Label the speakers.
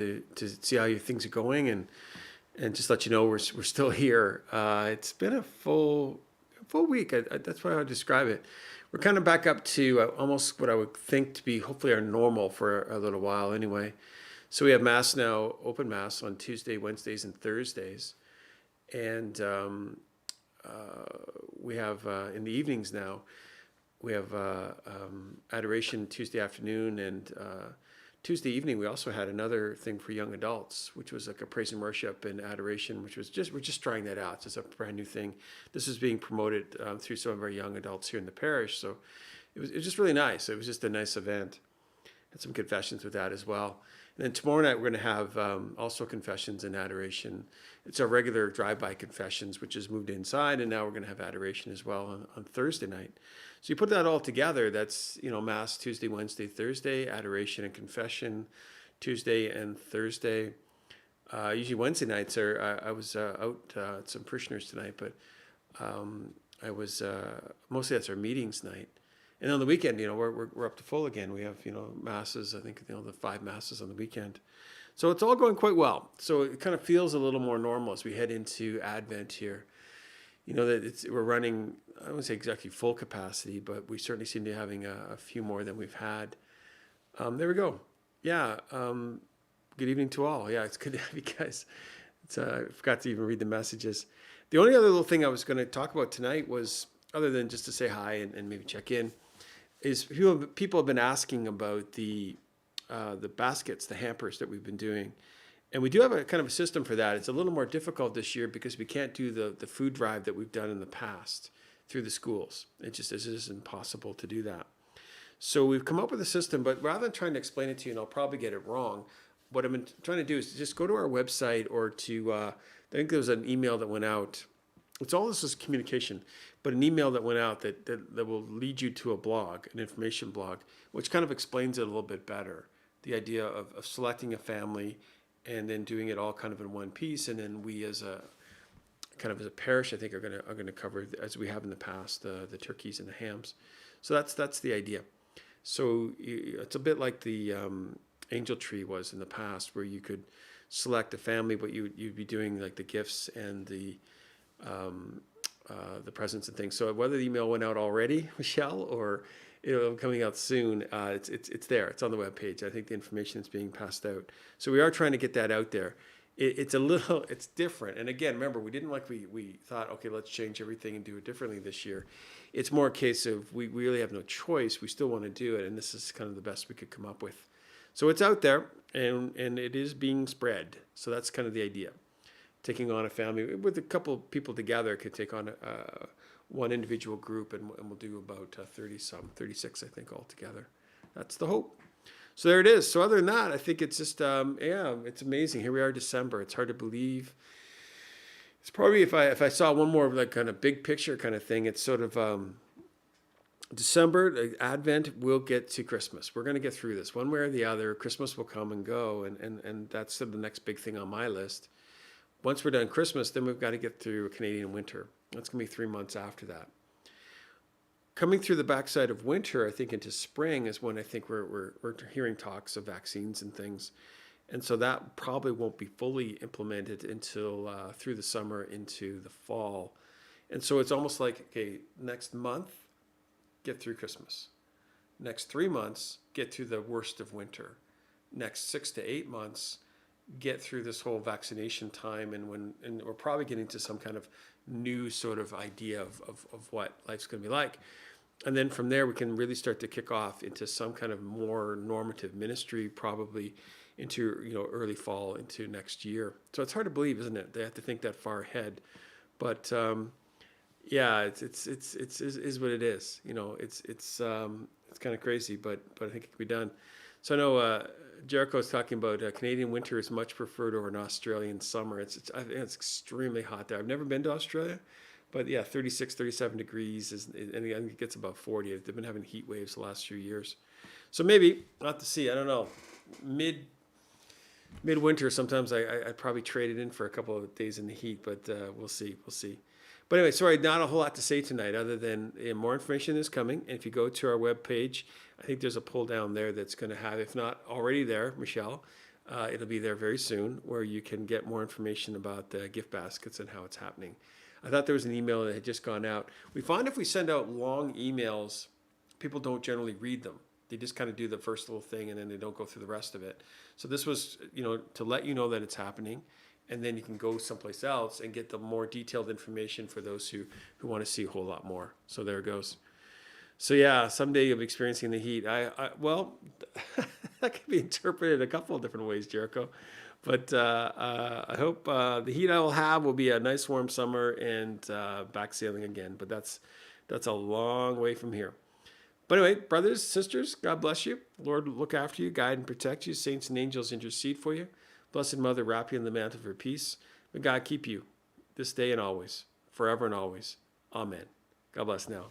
Speaker 1: to see how your things are going and just let you know we're still here. It's been a full week. That's why I would describe it. We're kind of back up to almost what I would think to be hopefully our normal for a little while anyway. So we have mass now, open mass on Tuesday, Wednesdays, and Thursdays, and we have in the evenings now. We have adoration Tuesday afternoon, and Tuesday evening we also had another thing for young adults, which was like a praise and worship and adoration, which was we're just trying that out. It's just a brand new thing. This is being promoted through some of our young adults here in the parish, so it was just really nice. It was just a nice event. Had some confessions with that as well. And then tomorrow night we're going to have also confessions and adoration. It's our regular drive-by confessions, which is moved inside, and now we're going to have adoration as well on Thursday night. So you put that all together, that's, Mass Tuesday, Wednesday, Thursday, adoration and confession Tuesday and Thursday. Usually Wednesday nights I was out at some parishioners tonight, but I was mostly that's our meetings night. And on the weekend, we're up to full again. We have, masses, I think, the 5 masses on the weekend. So it's all going quite well. So it kind of feels a little more normal as we head into Advent here. That we're running, I wouldn't say exactly full capacity, but we certainly seem to be having a few more than we've had. There we go. Yeah. Good evening to all. Yeah, it's good to have you guys. I forgot to even read the messages. The only other little thing I was going to talk about tonight was, other than just to say hi and maybe check in, is people have been asking about the baskets, the hampers that we've been doing. And we do have a kind of a system for that. It's a little more difficult this year because we can't do the food drive that we've done in the past through the schools. It is impossible to do that. So we've come up with a system, but rather than trying to explain it to you, and I'll probably get it wrong, what I've been trying to do is just go to our website or to, I think there was an email that went out. It's all this is communication, but an email that went out that will lead you to a blog, an information blog, which kind of explains it a little bit better. The idea of selecting a family and then doing it all kind of in one piece, and then we as a parish, I think are going to cover, as we have in the past, the turkeys and the hams. So that's the idea. So it's a bit like the angel tree was in the past, where you could select a family, but you'd be doing like the gifts and the presents and things. So whether the email went out already, Michelle, or coming out soon, it's there. It's on the webpage. I think the information is being passed out. So we are trying to get that out there. It's different. And again, remember, we thought, okay, let's change everything and do it differently this year. It's more a case of we really have no choice. We still want to do it, and this is kind of the best we could come up with. So it's out there, and it is being spread. So that's kind of the idea. Taking on a family with a couple of people together could take on one individual group, and we'll do about 36, I think, altogether. That's the hope. So there it is. So other than that, I think it's just, it's amazing. Here we are, December. It's hard to believe. It's probably, if I saw one more like kind of big picture kind of thing, it's sort of December, Advent, we'll get to Christmas. We're going to get through this one way or the other. Christmas will come and go, and that's sort of the next big thing on my list. Once we're done Christmas, then we've got to get through a Canadian winter. That's going to be 3 months after that. Coming through the backside of winter, I think into spring is when I think we're hearing talks of vaccines and things. And so that probably won't be fully implemented until through the summer into the fall. And so it's almost like, okay, next month, get through Christmas. Next 3 months, get through the worst of winter. Next 6 to 8 months, get through this whole vaccination time, and we're probably getting to some kind of new sort of idea of what life's going to be like. And then from there, we can really start to kick off into some kind of more normative ministry, probably into early fall into next year. So it's hard to believe, isn't it? They have to think that far ahead, but it's what it is. It's kind of crazy, but I think it can be done. So I know Jericho's talking about Canadian winter is much preferred over an Australian summer. I think it's extremely hot there. I've never been to Australia, but yeah, 36, 37 degrees and I think it gets about 40. They've been having heat waves the last few years. So maybe, I'll have to see, I don't know, midwinter sometimes I'd probably trade it in for a couple of days in the heat, but we'll see. But anyway, sorry, not a whole lot to say tonight other than more information is coming. And if you go to our webpage, I think there's a pull down there that's going to have, if not already there, Michelle, It'll be there very soon, where you can get more information about the gift baskets and how it's happening. I thought there was an email that had just gone out. We find if we send out long emails, people don't generally read them. They just kind of do the first little thing and then they don't go through the rest of it. So this was, to let you know that it's happening, and then you can go someplace else and get the more detailed information for those who want to see a whole lot more. So there it goes. So yeah, someday you'll be experiencing the heat. Well, that can be interpreted a couple of different ways, Jericho. But I hope the heat I will have will be a nice warm summer and back sailing again. But that's a long way from here. But anyway, brothers, sisters, God bless you. Lord, look after you, guide and protect you. Saints and angels intercede for you. Blessed Mother, wrap you in the mantle of her peace. May God keep you this day and always, forever and always. Amen. God bless now.